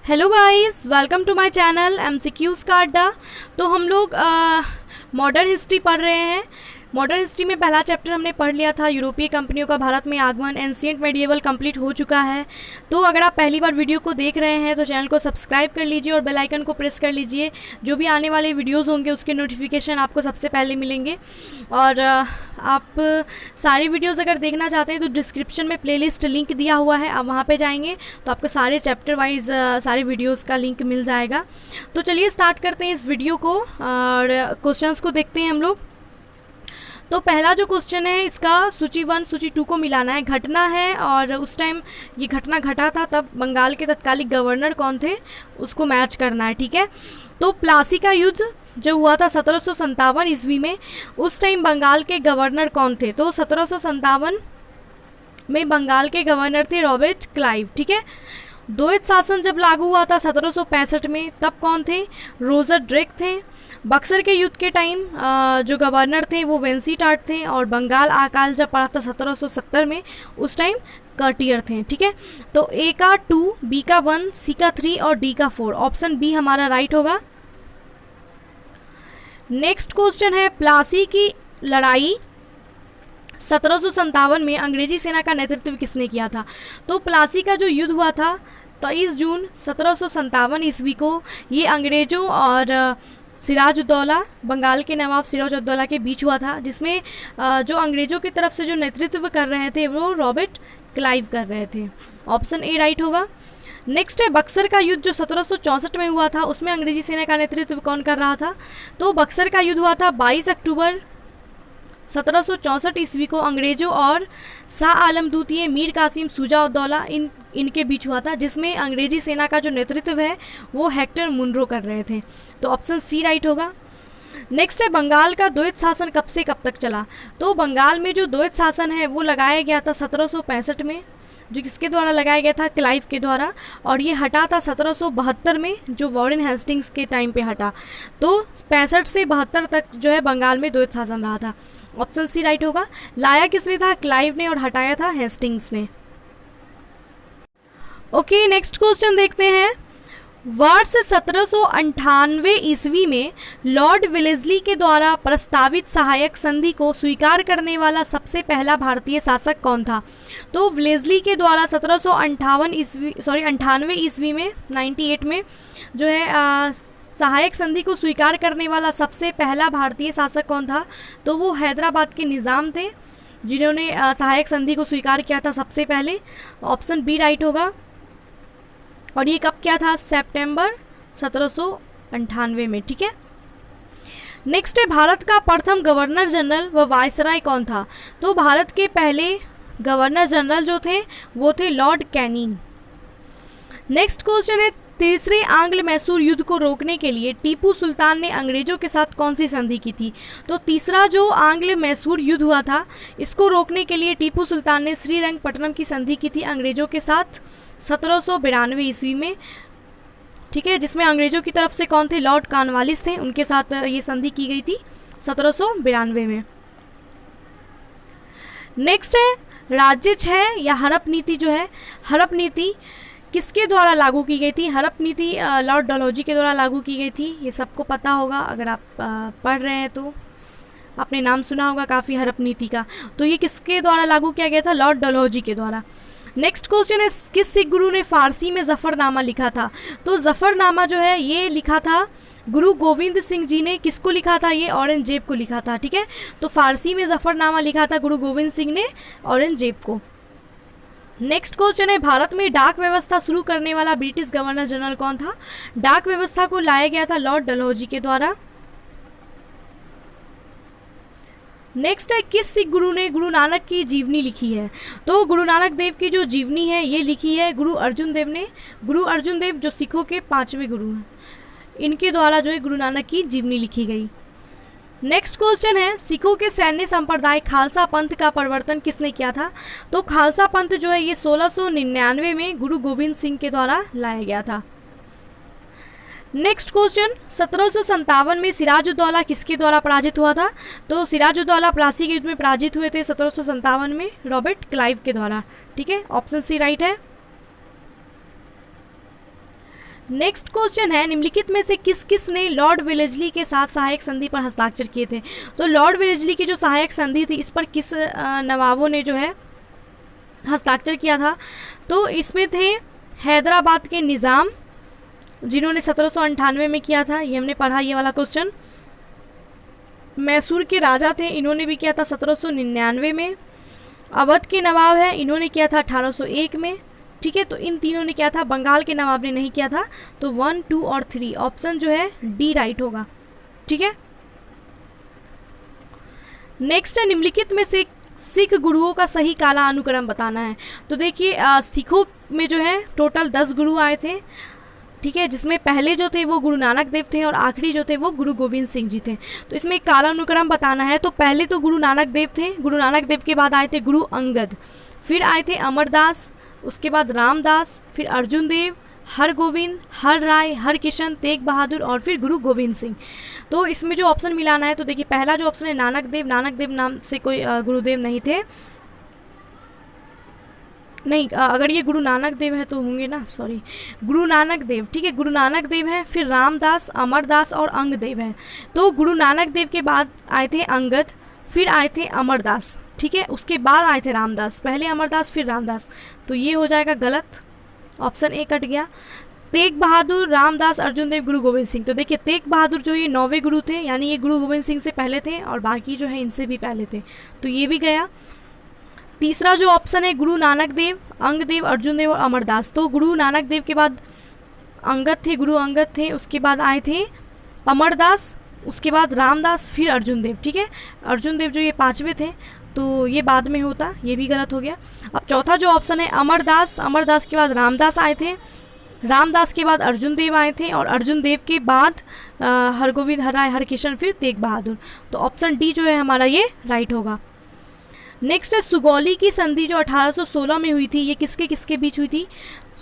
Hello guys, welcome to my channel MCQs का अड्डा। तो हम लोग मॉडर्न हिस्ट्री पढ़ रहे हैं। मॉडर्न हिस्ट्री में पहला चैप्टर हमने पढ़ लिया था, यूरोपीय कंपनियों का भारत में आगमन। एंशिएंट मेडिएवल कंप्लीट हो चुका है। तो अगर आप पहली बार वीडियो को देख रहे हैं तो चैनल को सब्सक्राइब कर लीजिए और बेल आइकन को प्रेस कर लीजिए। जो भी आने वाले वीडियोस होंगे उसके नोटिफिकेशन आपको सबसे पहले मिलेंगे। और आप सारी वीडियोस अगर देखना चाहते हैं तो डिस्क्रिप्शन में प्लेलिस्ट लिंक दिया हुआ है, आप वहाँ पे जाएंगे तो आपको सारे चैप्टर वाइज सारे वीडियोस का लिंक मिल जाएगा। तो चलिए स्टार्ट करते हैं इस वीडियो को और क्वेश्चंस को देखते हैं हम लोग। तो पहला जो क्वेश्चन है इसका सूची 1 सूची 2 को मिलाना है। घटना है और उस टाइम ये घटना घटा था तब बंगाल के तत्कालिक गवर्नर कौन थे उसको मैच करना है, ठीक है। तो प्लासी का युद्ध जो हुआ था 1757 ईस्वी में, उस टाइम बंगाल के गवर्नर कौन थे? तो 1757 में बंगाल के गवर्नर थे रॉबर्ट क्लाइव, ठीक है। द्वैत शासन जब लागू हुआ था 1765 में, तब कौन थे? रोजर ड्रेक थे। बक्सर के युद्ध के टाइम जो गवर्नर थे वो वेंसीटाट थे। और बंगाल अकाल जब पड़ा था 1770 में, उस टाइम कर्टियर थे, ठीक है। तो ए का 2, बी का 1, सी का 3 और डी का 4। ऑप्शन बी हमारा राइट होगा। नेक्स्ट क्वेश्चन है, प्लासी की लड़ाई 1757 में अंग्रेजी सेना का नेतृत्व किसने किया था? तो प्लासी का जो युद्ध हुआ था 23 जून 1757 ईस्वी को, ये अंग्रेजों और सिराजुद्दौला, बंगाल के नवाब सिराजुद्दौला के बीच हुआ था, जिसमें जो अंग्रेजों की तरफ से जो नेतृत्व कर रहे थे वो रॉबर्ट क्लाइव कर रहे थे। ऑप्शन ए राइट होगा। नेक्स्ट है बक्सर का युद्ध जो 1764 में हुआ था, उसमें अंग्रेजी सेना का नेतृत्व कौन कर रहा था? तो बक्सर का युद्ध हुआ था 22 अक्टूबर 1764 ईस्वी को। अंग्रेजों और शाह आलम द्वितीय, मीर कासिम शुजा-उद-दौला इनके बीच हुआ था, जिसमें अंग्रेजी सेना का जो नेतृत्व है वो हेक्टर मुनरो कर रहे थे। तो ऑप्शन सी राइट होगा। नेक्स्ट है बंगाल का द्वैत शासन कब से कब तक चला? तो बंगाल में जो द्वैत शासन है वो लगाया गया था 1765 में, जो किसके द्वारा लगाया गया था? क्लाइव के द्वारा। और ये हटा था 1772 में, जो वॉरेन हेस्टिंग्स के टाइम पे हटा। तो 65 से 72 तक जो है बंगाल में द्वैत शासन रहा था। ऑप्शन सी राइट होगा। लाया किसने था? क्लाइव ने, और हटाया था हेस्टिंग्स ने। ओके, नेक्स्ट क्वेश्चन देखते हैं। वर्ष 1798 ईस्वी में लॉर्ड वेलेस्ली के द्वारा प्रस्तावित सहायक संधि को स्वीकार करने वाला सबसे पहला भारतीय शासक कौन था? तो वेलेस्ली के द्वारा 1798 ईस्वी में 98 में जो है सहायक संधि को स्वीकार करने वाला सबसे पहला भारतीय शासक कौन था? तो वो हैदराबाद के निज़ाम थे, जिन्होंने सहायक संधि को स्वीकार किया था सबसे पहले। ऑप्शन बी राइट होगा। और ये कब किया था? सितंबर 1798 में, ठीक है। नेक्स्ट है भारत का प्रथम गवर्नर जनरल व वायसराय कौन था? तो भारत के पहले गवर्नर जनरल जो थे वो थे लॉर्ड कैनिंग। नेक्स्ट क्वेश्चन है, तीसरे आंग्ल मैसूर युद्ध को रोकने के लिए टीपू सुल्तान ने अंग्रेजों के साथ कौन सी संधि की थी? तो तीसरा जो आंग्ल मैसूर युद्ध हुआ था, इसको रोकने के लिए टीपू सुल्तान ने श्रीरंगपट्टनम की संधि की थी अंग्रेजों के साथ 1792 ईस्वी में, ठीक है। जिसमें अंग्रेजों की तरफ से कौन थे? लॉर्ड कॉर्नवालिस थे, उनके साथ ये संधि की गई थी 1792 में। नेक्स्ट है राज्य 6 या हड़प नीति जो है, हड़प नीति किसके द्वारा लागू की गई थी? हड़प नीति लॉर्ड डलहौजी के द्वारा लागू की गई थी। ये सबको पता होगा, अगर आप पढ़ रहे हैं तो आपने नाम सुना होगा काफ़ी हड़प नीति का। तो ये किसके द्वारा लागू किया गया था? लॉर्ड डलहौजी के द्वारा। नेक्स्ट क्वेश्चन है, किस सिख गुरु ने फारसी में जफरनामा लिखा था? तो जफरनामा जो है ये लिखा था गुरु गोविंद सिंह जी ने। किसको लिखा था? ये औरंगजेब को लिखा था, ठीक है। तो फारसी में जफरनामा लिखा था गुरु गोविंद सिंह ने औरंगजेब को। नेक्स्ट क्वेश्चन है, भारत में डाक व्यवस्था शुरू करने वाला ब्रिटिश गवर्नर जनरल कौन था? डाक व्यवस्था को लाया गया था लॉर्ड डलहौजी के द्वारा। नेक्स्ट है, किस सिख गुरु ने गुरु नानक की जीवनी लिखी है? तो गुरु नानक देव की जो जीवनी है ये लिखी है गुरु अर्जुन देव ने। गुरु अर्जुन देव जो सिखों के 5वें गुरु हैं, इनके द्वारा जो है गुरु नानक की जीवनी लिखी गई। नेक्स्ट क्वेश्चन है, सिखों के सैन्य संप्रदाय खालसा पंथ का प्रवर्तन किसने किया था? तो खालसा पंथ जो है ये 1699 में गुरु गोविंद सिंह के द्वारा लाया गया था। नेक्स्ट क्वेश्चन, 1757 में सिराजुद्दौला किसके द्वारा पराजित हुआ था? तो सिराजुद्दौला प्लासी के युद्ध में पराजित हुए थे 1757 में रॉबर्ट क्लाइव के द्वारा, ठीक है। ऑप्शन सी राइट है। नेक्स्ट क्वेश्चन है, निम्नलिखित में से किस किस ने लॉर्ड वेलेस्ली के साथ सहायक संधि पर हस्ताक्षर किए थे। तो लॉर्ड वेलेस्ली की जो सहायक संधि थी, इस पर किस नवाबों ने जो है हस्ताक्षर किया था। तो इसमें थे हैदराबाद के निज़ाम, जिन्होंने 1798 में किया था, ये हमने पढ़ा ये वाला क्वेश्चन। मैसूर के राजा थे, इन्होंने भी किया था 1799 में। अवध के नवाब है, इन्होंने किया था 1801 में। ठीक है, तो इन तीनों ने किया था, बंगाल के नवाब ने नहीं किया था। तो 1, 2 और 3 ऑप्शन जो है डी राइट होगा। ठीक है, नेक्स्ट है, निम्नलिखित में से सिख गुरुओं का सही काला अनुक्रम बताना है। तो देखिए सिखों में जो है टोटल 10 गुरु आए थे। ठीक है, जिसमें पहले जो थे वो गुरु नानक देव थे और आखिरी जो थे वो गुरु गोविंद सिंह जी थे। तो इसमें काला अनुक्रम बताना है। तो पहले तो गुरु नानक देव थे, गुरु नानक देव के बाद आए थे गुरु अंगद, फिर आए थे अमरदास, उसके बाद रामदास, फिर अर्जुन देव, हरगोविंद, हर राय, हरकिशन, तेग बहादुर और फिर गुरु गोविंद सिंह। तो इसमें जो ऑप्शन मिलाना है, तो देखिए पहला जो ऑप्शन है नानक देव नाम से कोई गुरुदेव नहीं थे। नहीं, अगर ये गुरु नानक देव है तो होंगे ना, सॉरी, गुरु नानक देव। ठीक है, गुरु नानक देव है, फिर रामदास, अमरदास और अंग देव है। तो गुरु नानक देव के बाद आए थे अंगद, फिर आए थे अमरदास। ठीक है, उसके बाद आए थे रामदास, पहले अमरदास फिर रामदास। तो ये हो जाएगा गलत, ऑप्शन ए कट गया। तेग बहादुर, रामदास, अर्जुन देव, गुरु गोविंद सिंह। तो देखिए तेग बहादुर जो ये 9वें गुरु थे, यानी ये गुरु गोविंद सिंह से पहले थे और बाकी जो है इनसे भी पहले थे। तो ये भी गया। तीसरा जो ऑप्शन है गुरु नानक देव, अंग देव, अर्जुन देव और अमरदास। तो गुरु नानक देव के बाद अंगद थे, गुरु अंगद थे, उसके बाद आए थे अमरदास, उसके बाद रामदास, फिर अर्जुन देव। ठीक है, अर्जुन देव जो ये 5वें थे, तो ये बाद में होता, ये भी गलत हो गया। अब चौथा जो ऑप्शन है अमरदास, अमरदास के बाद रामदास आए थे, रामदास के बाद अर्जुन देव आए थे और अर्जुन देव के बाद हरगोविंद, हरराय, हरकिशन, फिर तेग बहादुर। तो ऑप्शन डी जो है हमारा ये राइट होगा। नेक्स्ट है सुगौली की संधि जो 1816 में हुई थी, ये किसके किसके बीच हुई थी।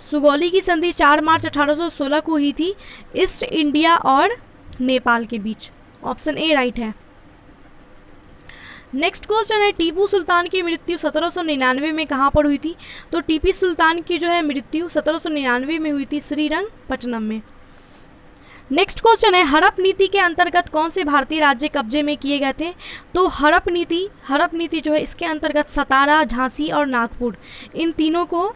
सुगौली की संधि 4 मार्च 1816 को हुई थी, ईस्ट इंडिया और नेपाल के बीच। ऑप्शन ए राइट है। नेक्स्ट क्वेश्चन है, टीपू सुल्तान की मृत्यु 1799 में कहाँ पर हुई थी। तो टीपू सुल्तान की जो है मृत्यु 1799 में हुई थी श्रीरंगपट्टनम में। नेक्स्ट क्वेश्चन है, हड़प नीति के अंतर्गत कौन से भारतीय राज्य कब्जे में किए गए थे। तो हड़प नीति जो है इसके अंतर्गत सतारा, झांसी और नागपुर, इन तीनों को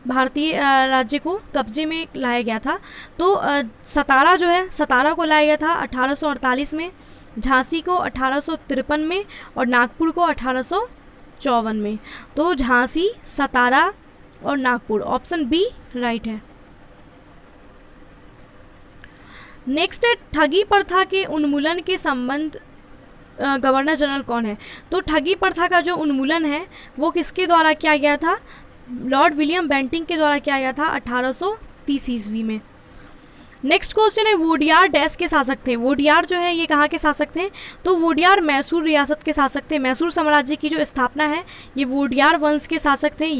भारतीय राज्य को कब्जे में लाया गया था। तो सतारा जो है, सतारा को लाया गया था 1848 में, झांसी को 1853 में और नागपुर को 1854 में। तो झांसी, सतारा और नागपुर, ऑप्शन बी राइट है। नेक्स्ट है, ठगी प्रथा के उन्मूलन के संबंध गवर्नर जनरल कौन है। तो ठगी प्रथा का जो उन्मूलन है वो किसके द्वारा किया गया था। लॉर्ड विलियम बेंटिंग के द्वारा किया गया था 1830 ईस्वी में। नेक्स्ट क्वेश्चन है, वोडियार डैश के शासक थे। वोडियार जो है ये कहाँ के शासक थे। तो वोडियार मैसूर रियासत के शासक थे। मैसूर साम्राज्य की जो स्थापना है ये वोडियार वंश के शासक थे,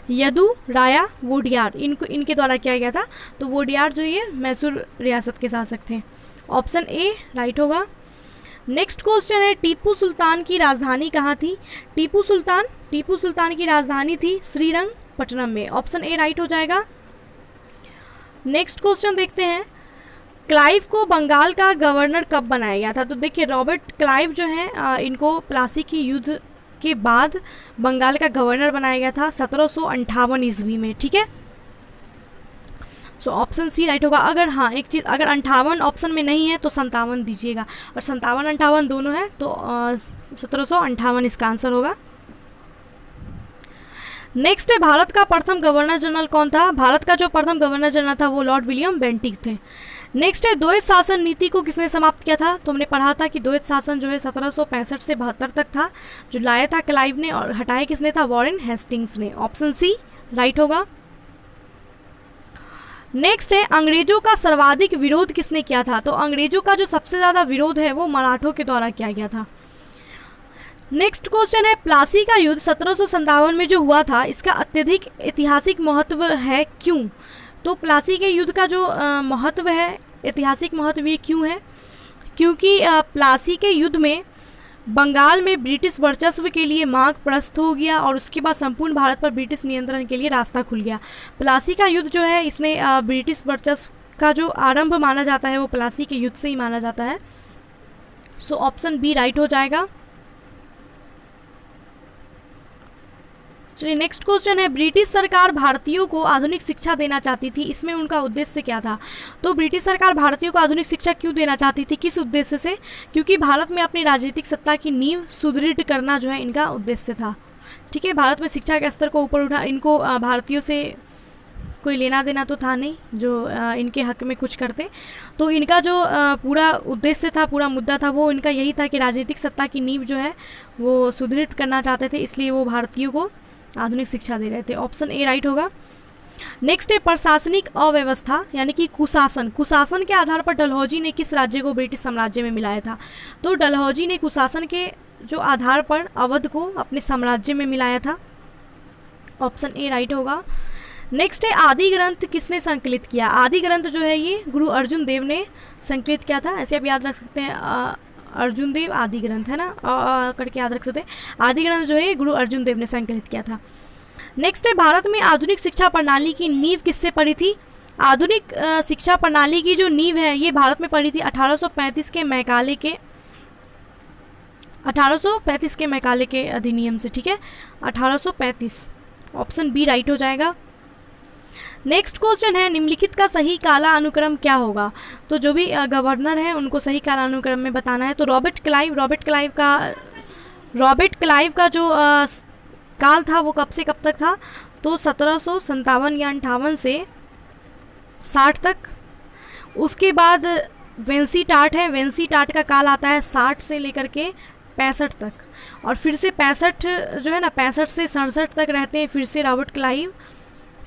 यदु राया वोडियार, इनके द्वारा किया गया था। तो वोडियार जो ये मैसूर रियासत के शासक थे। ऑप्शन ए राइट होगा। नेक्स्ट क्वेश्चन है, टीपू सुल्तान की राजधानी कहाँ थी। टीपू सुल्तान की राजधानी थी श्रीरंगपट्टनम में। ऑप्शन ए राइट हो जाएगा। नेक्स्ट क्वेश्चन देखते हैं, क्लाइव को बंगाल का गवर्नर कब बनाया गया था। तो देखिए रॉबर्ट क्लाइव जो है इनको प्लासी की युद्ध के बाद बंगाल का गवर्नर बनाया गया था 1758 ईस्वी में। ठीक है, सो ऑप्शन सी राइट होगा। अगर हाँ एक चीज़, अगर 58 ऑप्शन में नहीं है तो 57 दीजिएगा, और 57-58 दोनों है तो 1758 इसका आंसर होगा। नेक्स्ट है, भारत का प्रथम गवर्नर जनरल कौन था। भारत का जो प्रथम गवर्नर जनरल था वो लॉर्ड विलियम बेंटिंक थे। नेक्स्ट है, द्वैत शासन नीति को किसने समाप्त किया था। तो हमने पढ़ा था कि द्वैत शासन जो है 1765 से 72 तक था, जो लाया था क्लाइव ने, और हटाया किसने था, वॉरेन हेस्टिंग्स ने। ऑप्शन सी राइट होगा। नेक्स्ट है, अंग्रेजों का सर्वाधिक विरोध किसने किया था। तो अंग्रेजों का जो सबसे ज़्यादा विरोध है वो मराठों के द्वारा किया गया था। नेक्स्ट क्वेश्चन है, प्लासी का युद्ध 1757 में जो हुआ था इसका अत्यधिक ऐतिहासिक महत्व है, क्यों। तो प्लासी के युद्ध का जो महत्व है, ऐतिहासिक महत्व, ये क्यों है, क्योंकि प्लासी के युद्ध में बंगाल में ब्रिटिश वर्चस्व के लिए मार्ग प्रशस्त हो गया और उसके बाद संपूर्ण भारत पर ब्रिटिश नियंत्रण के लिए रास्ता खुल गया। प्लासी का युद्ध जो है इसने ब्रिटिश वर्चस्व का जो आरंभ माना जाता है वो प्लासी के युद्ध से ही माना जाता है। सो ऑप्शन बी राइट हो जाएगा। चलिए नेक्स्ट क्वेश्चन है, ब्रिटिश सरकार भारतीयों को आधुनिक शिक्षा देना चाहती थी, इसमें उनका उद्देश्य क्या था? तो ब्रिटिश सरकार भारतीयों को आधुनिक शिक्षा क्यों देना चाहती थी, किस उद्देश्य से? क्योंकि भारत में अपनी राजनीतिक सत्ता की नींव सुदृढ़ करना जो है इनका उद्देश्य था। ठीक है, भारत में शिक्षा के स्तर को ऊपर उठा, इनको भारतीयों से कोई लेना देना तो था नहीं जो इनके हक में कुछ करते। तो इनका जो पूरा उद्देश्य था, पूरा मुद्दा था, वो इनका यही था कि राजनीतिक सत्ता की नींव जो है वो सुदृढ़ करना चाहते थे, इसलिए वो भारतीयों को आधुनिक शिक्षा दे रहे थे। ऑप्शन ए राइट होगा। नेक्स्ट है प्रशासनिक अव्यवस्था यानी कि कुशासन। कुशासन के आधार पर डलहौजी ने किस राज्य को ब्रिटिश साम्राज्य में मिलाया था? तो डलहौजी ने कुशासन के जो आधार पर अवध को अपने साम्राज्य में मिलाया था। ऑप्शन ए राइट होगा। नेक्स्ट है आदि ग्रंथ किसने संकलित किया? आदि ग्रंथ जो है ये गुरु अर्जुन देव ने संकलित किया था। ऐसे आप याद रख सकते हैं, अर्जुन देव आदि ग्रंथ है ना, करके याद रख सकते हैं। आदि ग्रंथ जो है गुरु अर्जुन देव ने संकलित किया था। नेक्स्ट है भारत में आधुनिक शिक्षा प्रणाली की नींव किससे पड़ी थी? आधुनिक शिक्षा प्रणाली की जो नींव है ये भारत में पड़ी थी 1835 के मैकाले के अधिनियम से। ठीक है, 1835। ऑप्शन बी राइट हो जाएगा। नेक्स्ट क्वेश्चन है, निम्नलिखित का सही काला अनुक्रम क्या होगा? तो जो भी गवर्नर हैं उनको सही काला अनुक्रम में बताना है। तो रॉबर्ट क्लाइव का जो काल था वो कब से कब तक था? तो 1757 या 58 से 60 तक। उसके बाद वेंसी टाट है, वेंसी टाट का काल आता है 60 से लेकर के 65 तक, और फिर से 65 जो है ना 65 से 67 तक रहते हैं फिर से रॉबर्ट क्लाइव।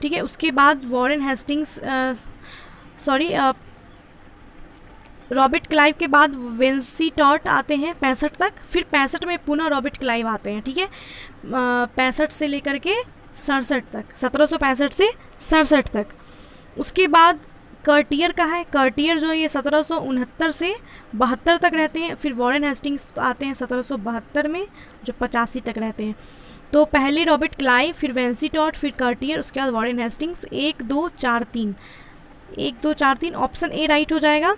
ठीक है, उसके बाद वॉरेन हेस्टिंग्स रॉबर्ट क्लाइव के बाद वेंसी टॉट आते हैं 65 तक, फिर 65 में पुनः रॉबर्ट क्लाइव आते हैं। ठीक है, 65 से लेकर के 67 तक, 1765 से 67 तक। उसके बाद कर्टियर का है, कर्टियर जो ये 1769 से 72 तक रहते हैं, फिर वॉरेन हेस्टिंग्स आते हैं 1772 में जो 85 तक रहते हैं। तो पहले रॉबर्ट क्लाइव, फिर वेंसी टॉट, फिर कर्टियर, उसके बाद Warren Hastings. 1 2 4 3 option A right हो जाएगा।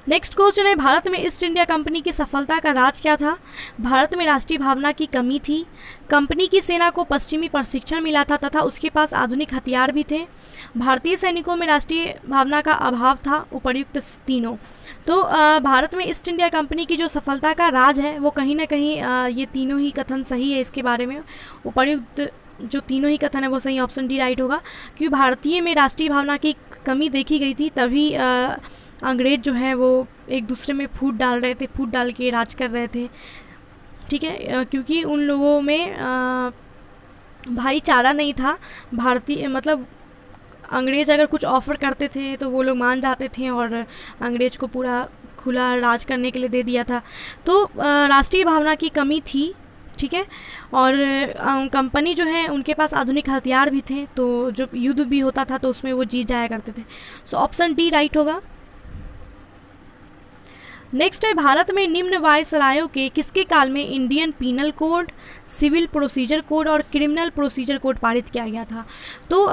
नेक्स्ट क्वेश्चन है, भारत में ईस्ट इंडिया कंपनी की सफलता का राज क्या था? भारत में राष्ट्रीय भावना की कमी थी, कंपनी की सेना को पश्चिमी प्रशिक्षण मिला था तथा उसके पास आधुनिक हथियार भी थे, भारतीय सैनिकों में राष्ट्रीय भावना का अभाव था, उपर्युक्त तीनों। तो भारत में ईस्ट इंडिया कंपनी की जो सफलता का राज है वो कहीं ना कहीं ये तीनों ही कथन सही है इसके बारे में। उपर्युक्त जो तीनों ही कथन है वो सही, ऑप्शन डी राइट होगा। क्योंकि भारतीय में राष्ट्रीय भावना की कमी देखी गई थी, तभी अंग्रेज जो है वो एक दूसरे में फूट डाल रहे थे, फूट डाल के राज कर रहे थे। ठीक है, क्योंकि उन लोगों में भाईचारा नहीं था। भारतीय मतलब अंग्रेज अगर कुछ ऑफ़र करते थे तो वो लोग मान जाते थे और अंग्रेज को पूरा खुला राज करने के लिए दे दिया था। तो राष्ट्रीय भावना की कमी थी। ठीक है, और कंपनी जो है उनके पास आधुनिक हथियार भी थे, तो जब युद्ध भी होता था तो उसमें वो जीत जाया करते थे। सो ऑप्शन डी राइट होगा। नेक्स्ट है, भारत में निम्न वायसरायों के किसके काल में Indian penal code, civil procedure code और क्रिमिनल प्रोसीजर कोड पारित किया गया था? तो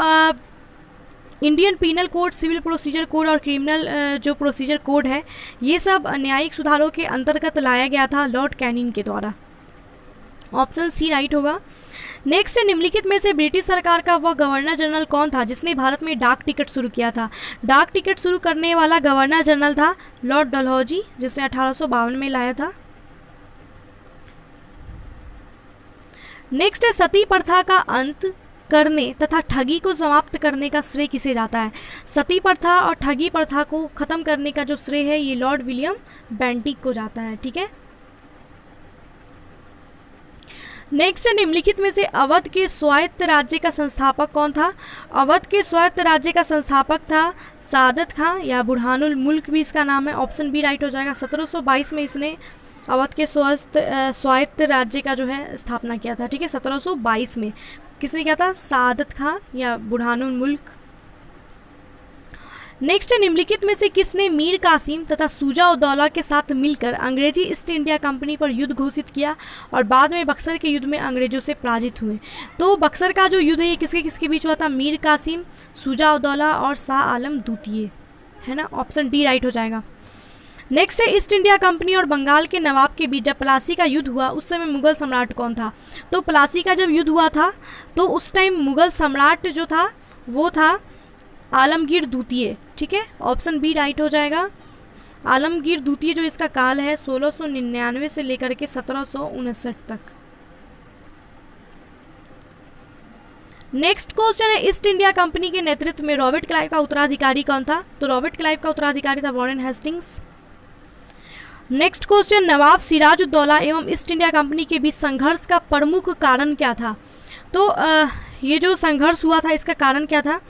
Indian penal code, civil procedure code और क्रिमिनल जो प्रोसीजर कोड है ये सब न्यायिक सुधारों के अंतर्गत लाया गया था लॉर्ड कैनिंग के द्वारा। ऑप्शन सी राइट होगा। नेक्स्ट है, निम्नलिखित में से ब्रिटिश सरकार का वह गवर्नर जनरल कौन था जिसने भारत में डाक टिकट शुरू किया था? डाक टिकट शुरू करने वाला गवर्नर जनरल था लॉर्ड डलहौजी, जिसने 1852 में लाया था। नेक्स्ट है, सती प्रथा का अंत करने तथा ठगी को समाप्त करने का श्रेय किसे जाता है? सती प्रथा और ठगी प्रथा को खत्म करने का जो श्रेय है ये लॉर्ड विलियम बेंटिक को जाता है। ठीक है, नेक्स्ट निम्नलिखित में से अवध के स्वायत्त राज्य का संस्थापक कौन था? अवध के स्वायत्त राज्य का संस्थापक था सादत खां या बुरहानुल मुल्क भी इसका नाम है। ऑप्शन बी राइट हो जाएगा। 1722 में इसने अवध के स्वायत्त राज्य का जो है स्थापना किया था। ठीक है, 1722 में किसने किया था? सादत खां या बुरहानुल मुल्क। नेक्स्ट है, निम्नलिखित में से किसने मीर कासिम तथा शुजा उद दौला के साथ मिलकर अंग्रेजी ईस्ट इंडिया कंपनी पर युद्ध घोषित किया और बाद में बक्सर के युद्ध में अंग्रेजों से पराजित हुए? तो बक्सर का जो युद्ध है ये किसके किसके बीच हुआ था? मीर कासिम, शुजा उद दौला और शाह आलम द्वितीय, है ना। ऑप्शन डी राइट हो जाएगा। नेक्स्ट है, ईस्ट इंडिया कंपनी और बंगाल के नवाब के बीच जब प्लासी का युद्ध हुआ उस समय मुगल सम्राट कौन था? तो प्लासी का जब युद्ध हुआ था तो उस टाइम मुगल सम्राट जो था वो था आलमगीर द्वितीय, ठीक है। ऑप्शन बी राइट हो जाएगा। आलमगीर द्वितीय जो इसका काल है 1699 से लेकर के 1759 तक। नेक्स्ट क्वेश्चन है, ईस्ट इंडिया कंपनी के नेतृत्व में रॉबर्ट क्लाइव का उत्तराधिकारी कौन था? तो रॉबर्ट क्लाइव का उत्तराधिकारी था वॉरेन हेस्टिंग्स। नेक्स्ट क्वेश्चन, नवाब सिराजुद्दौला एवं ईस्ट इंडिया कंपनी के बीच संघर्ष का प्रमुख कारण क्या था? तो ये जो संघर्ष हुआ था इसका कारण क्या था?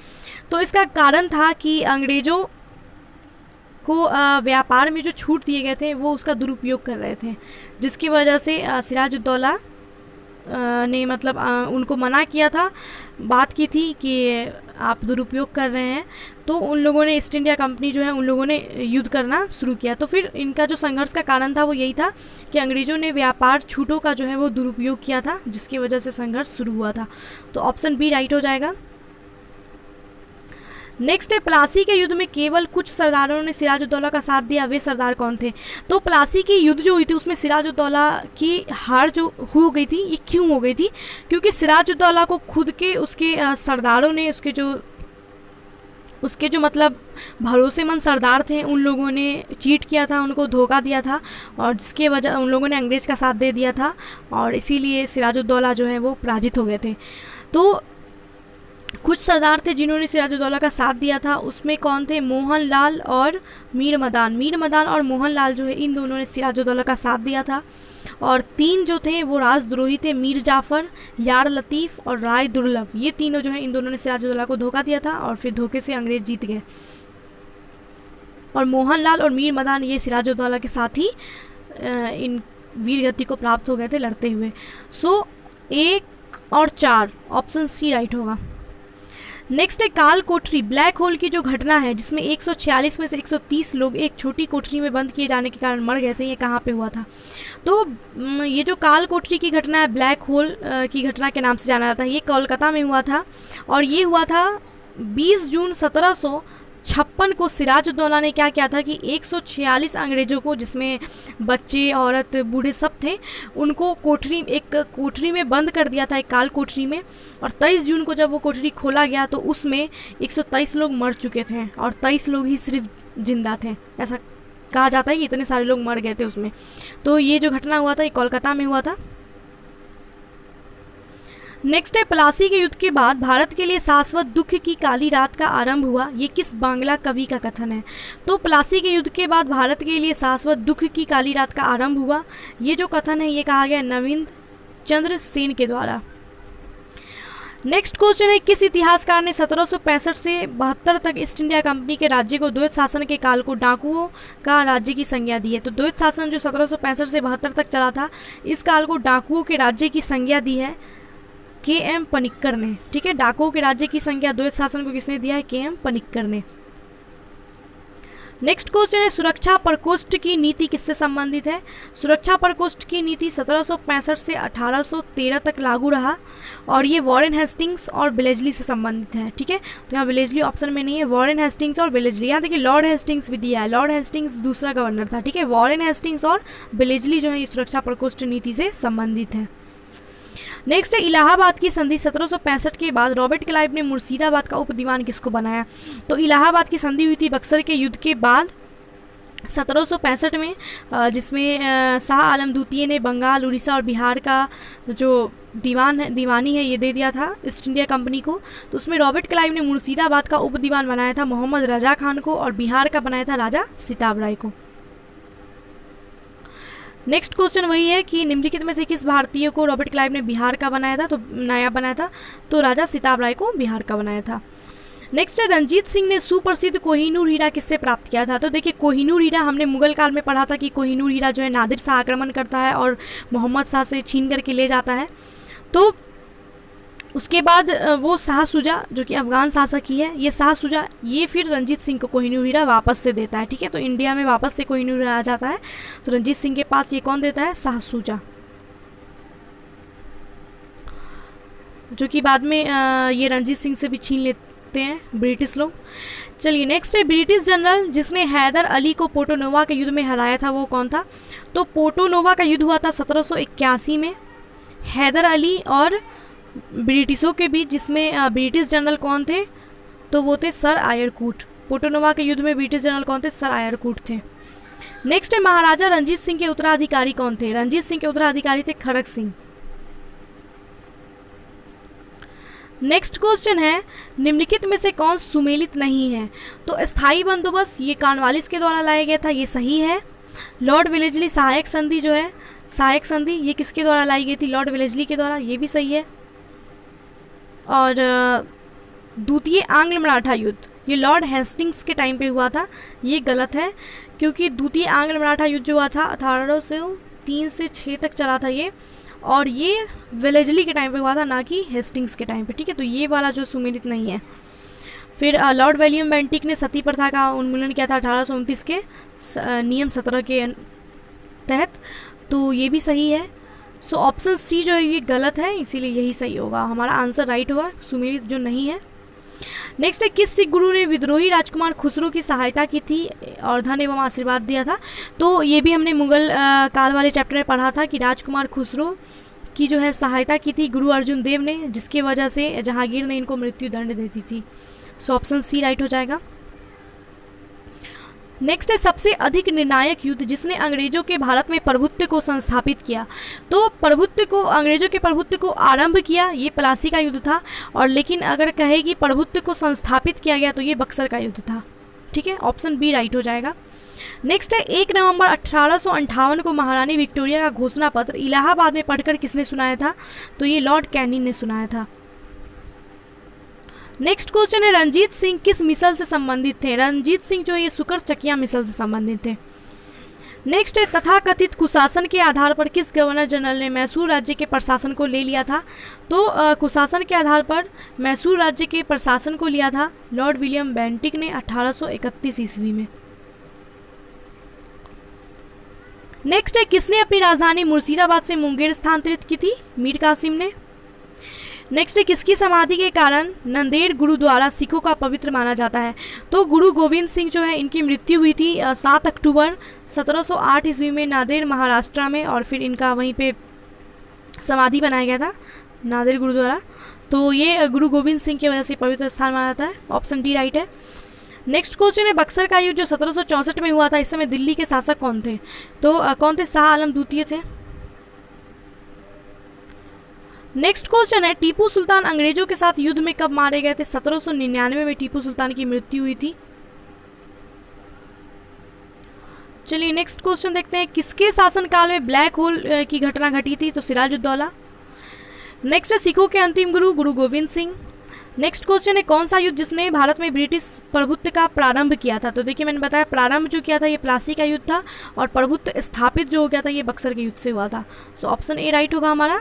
तो इसका कारण था कि अंग्रेज़ों को व्यापार में जो छूट दिए गए थे वो उसका दुरुपयोग कर रहे थे, जिसकी वजह से सिराजुद्दौला ने मतलब उनको मना किया था, बात की थी कि आप दुरुपयोग कर रहे हैं। तो उन लोगों ने, ईस्ट इंडिया कंपनी जो है उन लोगों ने युद्ध करना शुरू किया। तो फिर इनका जो संघर्ष का कारण था वो यही था कि अंग्रेज़ों ने व्यापार छूटों का जो है वो दुरुपयोग किया था, जिसकी वजह से संघर्ष शुरू हुआ था। तो ऑप्शन बी राइट हो जाएगा। नेक्स्ट है, प्लासी के युद्ध में केवल कुछ सरदारों ने सिराजुद्दौला का साथ दिया, वे सरदार कौन थे? तो प्लासी की युद्ध जो हुई थी उसमें सिराजुद्दौला की हार जो हो गई थी, ये क्यों हो गई थी? क्योंकि सिराजुद्दौला को खुद के उसके सरदारों ने, उसके जो मतलब भरोसेमंद सरदार थे उन लोगों ने चीट किया था, उनको धोखा दिया था और जिसके वजह उन लोगों ने अंग्रेज़ का साथ दे दिया था और इसीलिए सिराजुद्दौला जो है वो पराजित हो गए थे। तो कुछ सरदार थे जिन्होंने सिराजुद्दौला का साथ दिया था, उसमें कौन थे? मोहन लाल और मीर मदान। मीर मदान और मोहन लाल जो है इन दोनों ने सिराजुद्दौला का साथ दिया था। और तीन जो थे वो राजद्रोही थे, मीर जाफ़र, यार लतीफ़ और राय दुर्लभ। ये तीनों जो है इन दोनों ने सिराजुद्दौला को धोखा दिया था और फिर धोखे से अंग्रेज जीत गए। और मोहन लाल और मीर मदान ये सिराजुद्दौला के साथ ही इन वीर गति को प्राप्त हो गए थे लड़ते हुए। सो 1 और 4 ऑप्शन सी राइट होगा। नेक्स्ट है, काल कोठरी ब्लैक होल की जो घटना है जिसमें 146 में से 130 लोग एक छोटी कोठरी में बंद किए जाने के कारण मर गए थे, ये कहाँ पे हुआ था? तो ये जो काल कोठरी की घटना है, ब्लैक होल की घटना के नाम से जाना जाता है, ये कोलकाता में हुआ था और ये हुआ था 20 जून 1756 को। सिराजुद्दौला ने क्या किया था कि 146 अंग्रेज़ों को, जिसमें बच्चे, औरत, बूढ़े सब थे, उनको एक कोठरी में बंद कर दिया था, एक काल कोठरी में। और 23 जून को जब वो कोठरी खोला गया तो उसमें 123 लोग मर चुके थे और 23 लोग ही सिर्फ जिंदा थे। ऐसा कहा जाता है कि इतने सारे लोग मर गए थे उसमें। तो ये जो घटना हुआ था ये कोलकाता में हुआ था। नेक्स्ट है, प्लासी के युद्ध के बाद भारत के लिए शाश्वत दुख की काली रात का आरंभ हुआ, ये किस बांग्ला कवि का कथन है? तो प्लासी के युद्ध के बाद भारत के लिए शाश्वत दुख की काली रात का आरंभ हुआ, ये जो कथन है ये कहा गया नविंद्र चंद्र सेन के द्वारा। नेक्स्ट क्वेश्चन है, किस इतिहासकार ने 1765 से 72 तक ईस्ट इंडिया कंपनी के राज्य को द्वैत शासन के काल को डाकुओं का राज्य की संज्ञा दी है? तो द्वैत शासन जो 1765 से 72 तक चला था, इस काल को डाकुओं के राज्य की संज्ञा दी है के.एम. पनिक्कर ने। ठीक है, डाकुओं के राज्य की संज्ञा द्वैत शासन को किसने दिया है? के.एम. पनिक्कर ने। नेक्स्ट क्वेश्चन है, सुरक्षा प्रकोष्ठ की नीति किससे संबंधित है? सुरक्षा प्रकोष्ठ की नीति 1765 से 1813 तक लागू रहा और ये वॉरेन हेस्टिंग्स और बेलेजली से संबंधित है। ठीक है, तो यहाँ बेलेजली ऑप्शन में नहीं है, वॉरेन हेस्टिंग्स और बेलेजली। यहाँ देखिए लॉर्ड हेस्टिंग्स भी दिया है, लॉर्ड हेस्टिंग्स दूसरा गवर्नर था। ठीक है, वॉरेन हेस्टिंग्स और बेलेजली जो है ये सुरक्षा प्रकोष्ठ नीति से संबंधित है। नेक्स्ट है, इलाहाबाद की संधि 1765 के बाद रॉबर्ट क्लाइव ने मुर्शिदाबाद का उपदीवान किसको बनाया? तो इलाहाबाद की संधि हुई थी बक्सर के युद्ध के बाद 1765 में, जिसमें शाह आलम द्वितीय ने बंगाल, उड़ीसा और बिहार का जो दीवानी है ये दे दिया था ईस्ट इंडिया कंपनी को। तो उसमें रॉबर्ट क्लाइव ने मुर्शिदाबाद का उपदीवान बनाया था मोहम्मद रजा खान को और बिहार का बनाया था राजा सिताब राय को। नेक्स्ट क्वेश्चन वही है कि निम्नलिखित में से किस भारतीय को रॉबर्ट क्लाइव ने बिहार का बनाया था? तो नायाब बनाया था, तो राजा सिताब राय को बिहार का बनाया था। नेक्स्ट है, रंजीत सिंह ने सुप्रसिद्ध कोहिनूर हीरा किससे प्राप्त किया था? तो देखिए कोहिनूर हीरा हमने मुगल काल में पढ़ा था कि कोहिनूर हीरा जो है नादिर शाह आक्रमण करता है और मोहम्मद शाह से छीन करके ले जाता है। तो उसके बाद वो शाह शुजा जो कि अफगान शासक ही है, ये शाह शुजा ये फिर रंजीत सिंह को कोहिनूर हीरा वापस से देता है। ठीक है, तो इंडिया में वापस से कोहिनूर हीरा आ जाता है, तो रंजीत सिंह के पास ये कौन देता है, शाह शुजा, जो कि बाद में ये रंजीत सिंह से भी छीन लेते हैं ब्रिटिश लोग। चलिए नेक्स्ट है ब्रिटिश जनरल जिसने हैदर अली को पोर्टो नोवा के युद्ध में हराया था, वो कौन था। तो पोर्टो नोवा का युद्ध हुआ था 1781 में हैदर अली और ब्रिटिशों के बीच, जिसमें ब्रिटिश जनरल कौन थे, तो वो थे सर आयरकूट। पोर्टो नोवा के युद्ध में ब्रिटिश जनरल कौन थे, सर आयरकूट थे। नेक्स्ट है महाराजा रंजीत सिंह के उत्तराधिकारी कौन थे। रंजीत सिंह के उत्तराधिकारी थे खड़ग सिंह। नेक्स्ट क्वेश्चन है निम्नलिखित में से कौन सुमेलित नहीं है। तो स्थायी बंदोबस्त ये कॉर्नवालिस के द्वारा लाया गया था, ये सही है। लॉर्ड वेलेस्ली सहायक संधि जो है, सहायक संधि ये किसके द्वारा लाई गई थी, लॉर्ड वेलेस्ली के द्वारा, ये भी सही है। और द्वितीय आंग्ल मराठा युद्ध ये लॉर्ड हेस्टिंग्स के टाइम पे हुआ था, ये गलत है, क्योंकि द्वितीय आंग्ल मराठा युद्ध जो हुआ था 1803 से 6 तक चला था ये, और ये वेलेस्ली के टाइम पे हुआ था, ना कि हेस्टिंग्स के टाइम पे। ठीक है, तो ये वाला जो सुमेलित नहीं है। फिर लॉर्ड विलियम बेंटिक ने सती प्रथा का उन्मूलन किया था 1829 के नियम 17 के तहत, तो ये भी सही है। सो ऑप्शन सी जो है ये गलत है, इसीलिए यही सही होगा, हमारा आंसर राइट होगा, सुमेलित जो नहीं है। नेक्स्ट है किस सिख गुरु ने विद्रोही राजकुमार खुसरो की सहायता की थी और धन एवं आशीर्वाद दिया था। तो ये भी हमने मुगल काल वाले चैप्टर में पढ़ा था कि राजकुमार खुसरो की जो है सहायता की थी गुरु अर्जुन देव ने, जिसकी वजह से जहांगीर ने इनको मृत्यु दंड देती थी। सो ऑप्शन सी राइट हो जाएगा। नेक्स्ट है सबसे अधिक निर्णायक युद्ध जिसने अंग्रेजों के भारत में प्रभुत्व को संस्थापित किया। तो प्रभुत्व को, अंग्रेजों के प्रभुत्व को आरंभ किया ये प्लासी का युद्ध था, और लेकिन अगर कहेगी प्रभुत्व को संस्थापित किया गया तो ये बक्सर का युद्ध था। ठीक है, ऑप्शन बी राइट हो जाएगा। नेक्स्ट है 1 नवंबर 1858 को महारानी विक्टोरिया का घोषणा पत्र इलाहाबाद में पढ़कर किसने सुनाया था। तो ये लॉर्ड कैनिंग ने सुनाया था। नेक्स्ट क्वेश्चन है रंजीत सिंह किस मिसल से संबंधित थे। रंजीत सिंह जो है ये सुकर चकिया मिसल से संबंधित थे। नेक्स्ट है तथाकथित कुशासन के आधार पर किस गवर्नर जनरल ने मैसूर राज्य के प्रशासन को ले लिया था। तो कुशासन के आधार पर मैसूर राज्य के प्रशासन को लिया था लॉर्ड विलियम बेंटिक ने 1831 ईस्वी में। नेक्स्ट है किसने अपनी राजधानी मुर्शिदाबाद से मुंगेर स्थानांतरित की थी। मीर कासिम ने। नेक्स्ट है किसकी समाधि के कारण नंदेड़ गुरुद्वारा सिखों का पवित्र माना जाता है। तो गुरु गोविंद सिंह जो है इनकी मृत्यु हुई थी 7 अक्टूबर 1708 ईस्वी में नांदेड़ महाराष्ट्र में, और फिर इनका वहीं पे समाधि बनाया गया था नांदेड़ गुरुद्वारा। तो ये गुरु गोविंद सिंह की वजह से पवित्र स्थान माना जाता है। ऑप्शन डी राइट है। नेक्स्ट क्वेश्चन है बक्सर का युद्ध जो 1764 में हुआ था, इस समय दिल्ली के शासक कौन थे। तो कौन थे, शाह आलम द्वितीय थे। नेक्स्ट क्वेश्चन है टीपू सुल्तान अंग्रेजों के साथ युद्ध में कब मारे गए थे। 1799 में टीपू सुल्तान की मृत्यु हुई थी। चलिए नेक्स्ट क्वेश्चन देखते हैं किसके शासनकाल में ब्लैक होल की घटना घटी थी। तो सिराजुद्दौला। नेक्स्ट है सिखों के अंतिम गुरु गुरु गोविंद सिंह। नेक्स्ट क्वेश्चन है कौन सा युद्ध जिसने भारत में ब्रिटिश प्रभुत्व का प्रारंभ किया था। तो देखिए मैंने बताया प्रारंभ जो किया था ये प्लासी का युद्ध था, और प्रभुत्व स्थापित जो हो गया था ये बक्सर के युद्ध से हुआ था। सो ऑप्शन ए राइट होगा हमारा।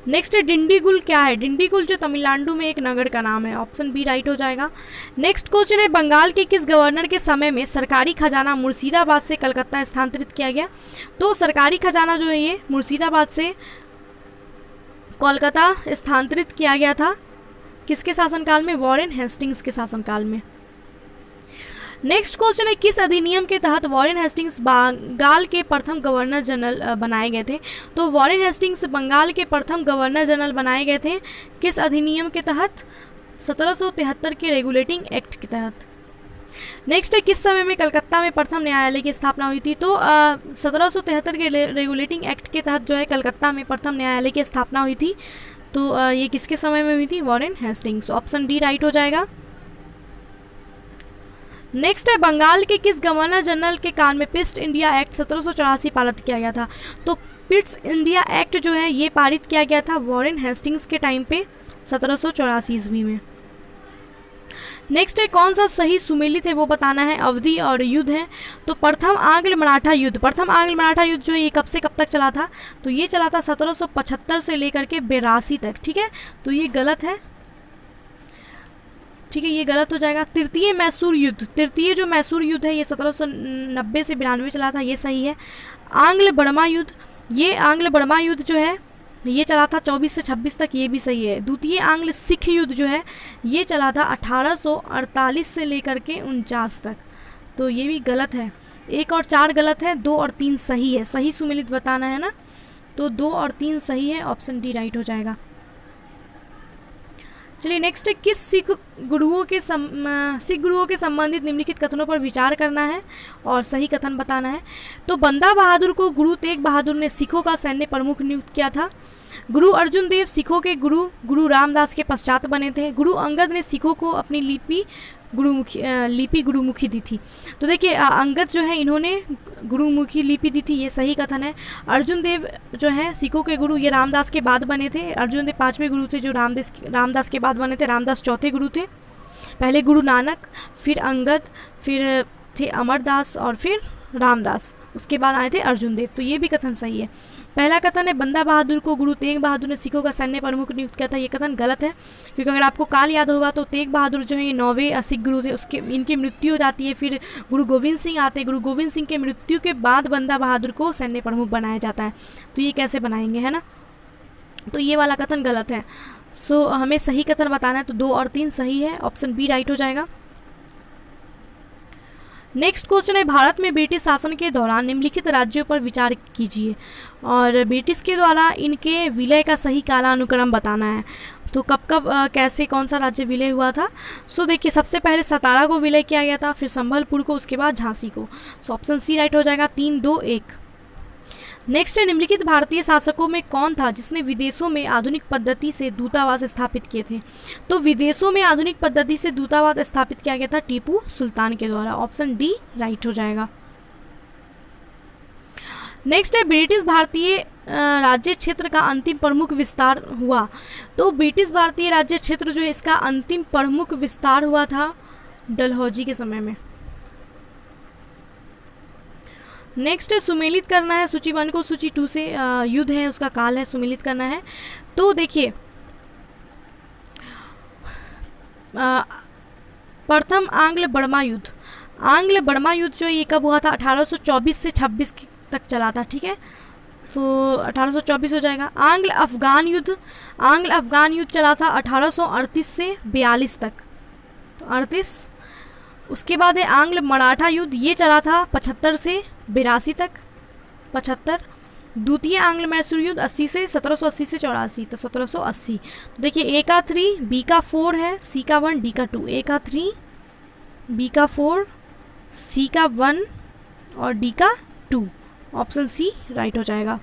नेक्स्ट है डिंडीगुल क्या है। डिंडीगुल जो तमिलनाडु में एक नगर का नाम है। ऑप्शन बी राइट हो जाएगा। नेक्स्ट क्वेश्चन है बंगाल के किस गवर्नर के समय में सरकारी खजाना मुर्शिदाबाद से कलकत्ता स्थानांतरित किया गया। तो सरकारी खजाना जो है ये मुर्शिदाबाद से कोलकाता स्थानांतरित किया गया था किसके शासनकाल में, वॉरेन हेस्टिंग्स के शासनकाल में। नेक्स्ट क्वेश्चन है किस अधिनियम के तहत वॉरेन हेस्टिंग्स बंगाल के प्रथम गवर्नर जनरल बनाए गए थे। तो वॉरेन हेस्टिंग्स बंगाल के प्रथम गवर्नर जनरल बनाए गए थे किस अधिनियम के तहत, 1773 के रेगुलेटिंग एक्ट के तहत। नेक्स्ट है किस समय में कलकत्ता में प्रथम न्यायालय की स्थापना हुई थी। तो 1773 के रेगुलेटिंग एक्ट के तहत जो है कलकत्ता में प्रथम न्यायालय की स्थापना हुई थी। तो ये किसके समय में हुई थी, Warren Hastings. Option d right हो जाएगा। नेक्स्ट है बंगाल के किस गवर्नर जनरल के काल में पिस्ट इंडिया एक्ट 1784 पारित किया गया था। तो पिस्ट इंडिया एक्ट जो है ये पारित किया गया था वॉरेन हेस्टिंग्स के टाइम पे 1784 ईस्वी में। नेक्स्ट है कौन सा सही सुमेलित है वो बताना है, अवधि और युद्ध है। तो प्रथम आंग्ल मराठा युद्ध, प्रथम आंग्ल मराठा युद्ध जो है ये कब से कब तक चला था, तो ये चला था 1775 से लेकर के 82 तक, ठीक है, तो ये गलत है, ठीक है, ये गलत हो जाएगा। तृतीय मैसूर युद्ध, तृतीय जो मैसूर युद्ध है ये 1790 से 92 चला था, ये सही है। आंग्ल बर्मा युद्ध, ये आंग्ल बर्मा युद्ध जो है ये चला था 24 से 26 तक, ये भी सही है। द्वितीय आंग्ल सिख युद्ध जो है ये चला था 1848 से लेकर के 49 तक, तो ये भी गलत है। 1 और 4 गलत है, 2 और 3 सही है, सही सुमेलित बताना है ना, तो 2 और 3 सही है, ऑप्शन डी राइट हो जाएगा। चलिए नेक्स्ट है किस सिख गुरुओं के संबंधित निम्नलिखित कथनों पर विचार करना है और सही कथन बताना है। तो बंदा बहादुर को गुरु तेग बहादुर ने सिखों का सैन्य प्रमुख नियुक्त किया था। गुरु अर्जुन देव सिखों के गुरु रामदास के पश्चात बने थे। गुरु अंगद ने सिखों को अपनी लिपि गुरुमुखी दी थी। तो देखिए अंगद जो है इन्होंने गुरुमुखी लिपि दी थी, ये सही कथन है। अर्जुन देव जो है सिखों के गुरु, ये रामदास के बाद बने थे। अर्जुन देव 5वें गुरु थे जो रामदास के बाद बने थे। रामदास 4थे गुरु थे। पहले गुरु नानक, फिर अंगद, फिर थे अमरदास और फिर रामदास, उसके बाद आए थे अर्जुन देव, तो ये भी कथन सही है। पहला कथन है बंदा बहादुर को गुरु तेग बहादुर ने सिखों का सैन्य प्रमुख नियुक्त किया था, ये कथन गलत है, क्योंकि अगर आपको काल याद होगा तो तेग बहादुर जो है ये 9वें सिख गुरु थे, उसके इनकी मृत्यु हो जाती है, फिर गुरु गोविंद सिंह आते हैं। गुरु गोविंद सिंह के मृत्यु के बाद बंदा बहादुर को सैन्य प्रमुख बनाया जाता है, तो ये कैसे बनाएंगे, है ना, तो ये वाला कथन गलत है। सो हमें सही कथन बताना है, तो 2 और 3 सही है, ऑप्शन बी राइट हो जाएगा। नेक्स्ट क्वेश्चन है भारत में ब्रिटिश शासन के दौरान निम्नलिखित राज्यों पर विचार कीजिए और ब्रिटिश के द्वारा इनके विलय का सही कालानुक्रम बताना है। तो कब कब कैसे कौन सा राज्य विलय हुआ था। सो देखिए सबसे पहले सतारा को विलय किया गया था, फिर संभलपुर को, उसके बाद झांसी को। सो ऑप्शन सी राइट हो जाएगा, 3, 2, 1। नेक्स्ट है निम्नलिखित भारतीय शासकों में कौन था जिसने विदेशों में आधुनिक पद्धति से दूतावास स्थापित किए थे। तो विदेशों में आधुनिक पद्धति से दूतावास स्थापित किया गया था टीपू सुल्तान के द्वारा, ऑप्शन डी राइट हो जाएगा। नेक्स्ट है ब्रिटिश भारतीय राज्य क्षेत्र का अंतिम प्रमुख विस्तार हुआ। तो ब्रिटिश भारतीय राज्य क्षेत्र जो है इसका अंतिम प्रमुख विस्तार हुआ था डलहौजी के समय में। नेक्स्ट है सुमेलित करना है सूची 1 को सूची 2 से, युद्ध है उसका काल है, सुमेलित करना है। तो देखिए प्रथम आंग्ल बर्मा युद्ध, आंग्ल बर्मा युद्ध जो ये कब हुआ था, 1824 से 26 तक चला था, ठीक है, तो 1824 हो जाएगा। आंग्ल अफगान युद्ध, आंग्ल अफगान युद्ध चला था 1838 से 42 तक, तो 38। उसके बाद है आंग्ल मराठा युद्ध, ये चला था 75 से 82 तक, 75। द्वितीय आंग्ल मैसूर युद्ध 80 से 1780 से 84, तो 1780। तो देखिए ए का 3, बी का 4 है, सी का 1, डी का 2। ए का 3, बी का 4, सी का 1 और डी का 2, ऑप्शन सी राइट हो जाएगा।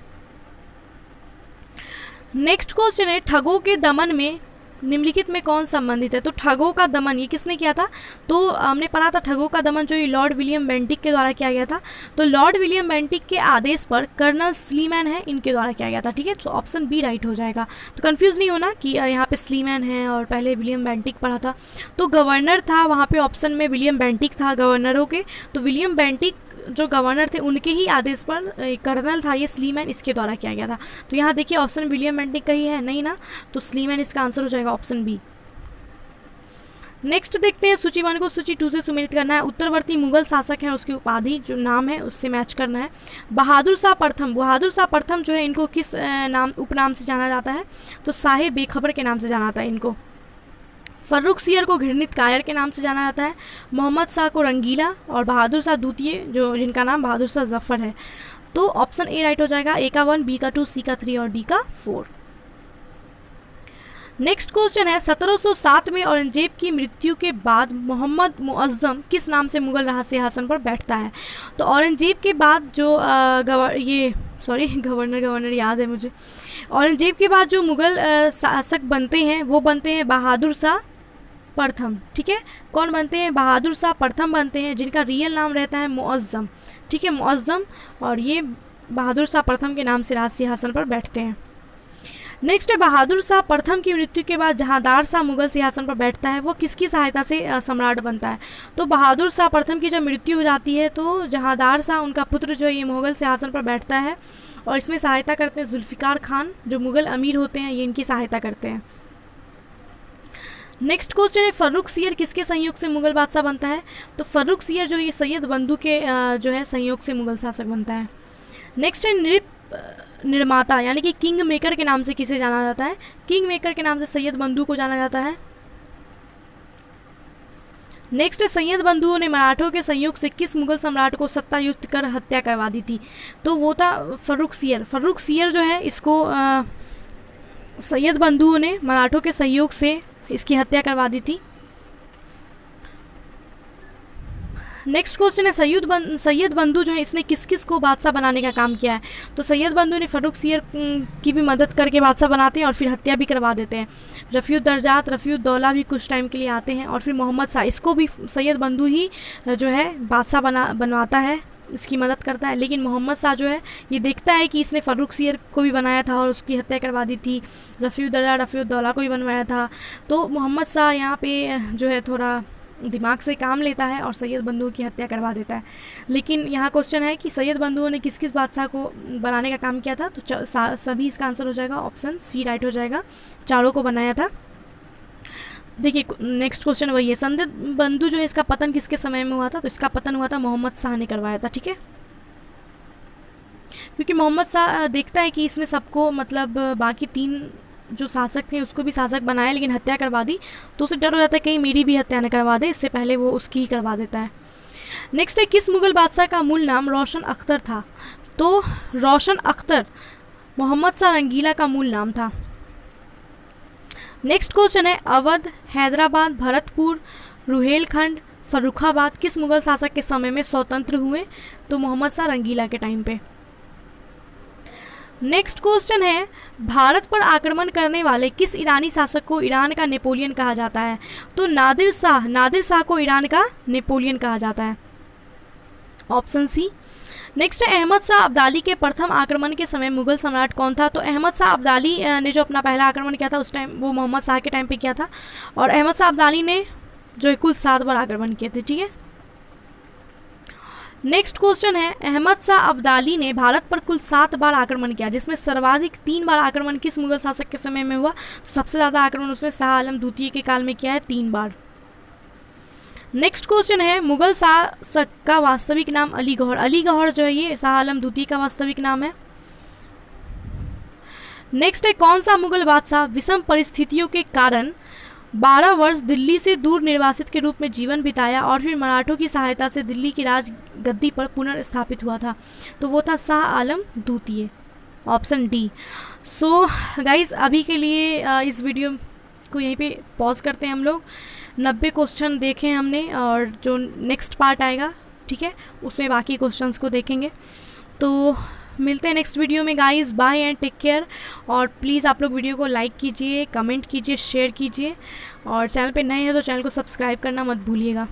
नेक्स्ट क्वेश्चन है ठगों के दमन में निम्नलिखित में कौन संबंधित है। तो ठगों का दमन ये किसने किया था, तो हमने पढ़ा था ठगों का दमन जो ये लॉर्ड विलियम बेंटिक के द्वारा किया गया था। तो लॉर्ड विलियम बेंटिक के आदेश पर कर्नल स्लीमैन है इनके द्वारा किया गया था, ठीक है, तो ऑप्शन बी राइट हो जाएगा। तो कंफ्यूज नहीं होना कि यहाँ पे स्लीमैन है और पहले विलियम बेंटिक पढ़ा था। तो गवर्नर था वहाँ पे ऑप्शन में विलियम बेंटिक था गवर्नरों के, तो विलियम बेंटिक जो गवर्नर थे उनके ही आदेश पर कर्नल था ये स्लीमैन, इसके द्वारा किया गया था। तो यहाँ देखिए ऑप्शन विलियम बेंटिक का ही है, नहीं ना, तो स्लीमैन इसका आंसर हो जाएगा, ऑप्शन बी। नेक्स्ट देखते हैं सूची 1 को सूची 2 से सुमेलित करना है। उत्तरवर्ती मुगल शासक हैं उसकी उपाधि जो नाम है उससे मैच करना है। बहादुर शाह प्रथम, बहादुर शाह प्रथम जो है इनको किस उपनाम से जाना जाता है, तो शाहे बेखबर के नाम से जाना जाता है इनको। फर्रुखसियर को घृणित कायर के नाम से जाना जाता है। मोहम्मद शाह को रंगीला और बहादुर शाह द्वितीय जो जिनका नाम बहादुर शाह जफर है, तो ऑप्शन ए राइट हो जाएगा। ए का 1, बी का 2, सी का 3 और डी का 4। नेक्स्ट क्वेश्चन है 1707 में औरंगजेब की मृत्यु के बाद मोहम्मद मुअज्जम किस नाम से मुगल सिंहासन पर बैठता है। तो औरंगजेब के बाद जो गवर्नर याद है मुझे। औरंगजेब के बाद जो मुगल शासक बनते हैं वो बनते हैं बहादुर शाह प्रथम, ठीक है, कौन बनते हैं, बहादुर शाह प्रथम बनते हैं, जिनका रियल नाम रहता है मुअज्जम, ठीक है, मुअज्जम, और ये बहादुर शाह प्रथम के नाम से राज सिंहासन पर बैठते हैं। नेक्स्ट है बहादुर शाह प्रथम की मृत्यु के बाद जहांदार शाह मुगल सिंहासन पर बैठता है, वो किसकी सहायता से सम्राट बनता है? तो बहादुर शाह प्रथम की जब मृत्यु हो जाती है तो जहांदार शाह उनका पुत्र जो है ये मुगल सिंहासन पर बैठता है और इसमें सहायता करते हैं जुल्फ़िकार खान, जो मुगल अमीर होते हैं ये इनकी सहायता करते हैं। नेक्स्ट क्वेश्चन है फर्रुख सियर किसके संयोग से मुगल बादशाह बनता है? तो फर्रुख सियर जो ये सैयद बंधु के जो है संयोग से मुगल शासक बनता है। नेक्स्ट है नृत्य निर्माता यानी कि किंग मेकर के नाम से किसे जाना जाता है? किंग मेकर के नाम से सैयद बंधु को जाना जाता है। नेक्स्ट है सैयद बंधुओं ने मराठों के संयोग से किस मुगल सम्राट को सत्तायुक्त कर हत्या करवा दी थी? तो वो था फर्रुख सियर। फर्रुख सियर जो है इसको सैयद बंधुओं ने मराठों के सहयोग से इसकी हत्या करवा दी थी। नेक्स्ट क्वेश्चन है सैयद बंधु जो है इसने किस किस को बादशाह बनाने का काम किया है? तो सैयद बंधु ने फर्रुख सियर की भी मदद करके बादशाह बनाते हैं और फिर हत्या भी करवा देते हैं। रफ़ीउद्दर्जात रफ़ीउद्दौला भी कुछ टाइम के लिए आते हैं और फिर मोहम्मद शाह, इसको भी सैयद बंधु ही जो है बादशाह बनवाता है, इसकी मदद करता है। लेकिन मोहम्मद शाह जो है ये देखता है कि इसने फर्रुख सियर को भी बनाया था और उसकी हत्या करवा दी थी, रफ़ीउद्दौला को भी बनवाया था। तो मोहम्मद शाह यहाँ पे जो है थोड़ा दिमाग से काम लेता है और सैयद बंधुओं की हत्या करवा देता है। लेकिन यहाँ क्वेश्चन है कि सैयद बंधुओं ने किस किस बादशाह को बनाने का काम किया था? तो सभी इसका आंसर हो जाएगा, ऑप्शन सी राइट हो जाएगा, चारों को बनाया था। देखिए नेक्स्ट क्वेश्चन वही है, सैयद बंधु जो है इसका पतन किसके समय में हुआ था? तो इसका पतन हुआ था मोहम्मद शाह ने करवाया था, ठीक है। क्योंकि मोहम्मद शाह देखता है कि इसने सबको मतलब बाकी 3 जो शासक थे उसको भी शासक बनाया लेकिन हत्या करवा दी, तो उसे डर हो जाता है कहीं मेरी भी हत्या न करवा दे, इससे पहले वो उसकी ही करवा देता है। नेक्स्ट है किस मुगल बादशाह का मूल नाम रोशन अख्तर था? तो रोशन अख्तर मोहम्मद शाह रंगीला का मूल नाम था। नेक्स्ट क्वेश्चन है अवध, हैदराबाद, भरतपुर, रुहेलखंड, फर्रुखाबाद किस मुगल शासक के समय में स्वतंत्र हुए? तो मोहम्मद शाह रंगीला के टाइम पे। नेक्स्ट क्वेश्चन है भारत पर आक्रमण करने वाले किस ईरानी शासक को ईरान का नेपोलियन कहा जाता है? तो नादिर शाह को ईरान का नेपोलियन कहा जाता है, ऑप्शन सी। नेक्स्ट है अहमद शाह अब्दाली के प्रथम आक्रमण के समय मुगल सम्राट कौन था? तो अहमद शाह अब्दाली ने जो अपना पहला आक्रमण किया था उस टाइम वो मोहम्मद शाह के टाइम पे किया था और अहमद शाह अब्दाली ने जो है कुल 7 बार आक्रमण किए थे, ठीक है। नेक्स्ट क्वेश्चन है अहमद शाह अब्दाली ने भारत पर कुल 7 बार आक्रमण किया, जिसमें सर्वाधिक 3 बार आक्रमण किस मुगल शासक के समय में हुआ? तो सबसे ज़्यादा आक्रमण उसने शाह आलम द्वितीय के काल में किया है, 3 बार। नेक्स्ट क्वेश्चन है मुगल शासक का वास्तविक नाम अली गौहर। अली गौहर जो है ये शाह आलम द्वितीय का वास्तविक नाम है। नेक्स्ट है कौन सा मुगल बादशाह विषम परिस्थितियों के कारण 12 वर्ष दिल्ली से दूर निर्वासित के रूप में जीवन बिताया और फिर मराठों की सहायता से दिल्ली की राज गद्दी पर पुनर्स्थापित हुआ था? तो वो था शाह आलम द्वितीय, ऑप्शन डी। सो गाइस अभी के लिए इस वीडियो को यहीं पे पॉज करते हैं हम लोग। 90 क्वेश्चन देखे हमने और जो नेक्स्ट पार्ट आएगा, ठीक है, उसमें बाकी क्वेश्चंस को देखेंगे। तो मिलते हैं नेक्स्ट वीडियो में guys, bye and take care. और प्लीज़ आप लोग वीडियो को लाइक कीजिए, कमेंट कीजिए, शेयर कीजिए और चैनल पे नए हैं तो चैनल को सब्सक्राइब करना मत भूलिएगा।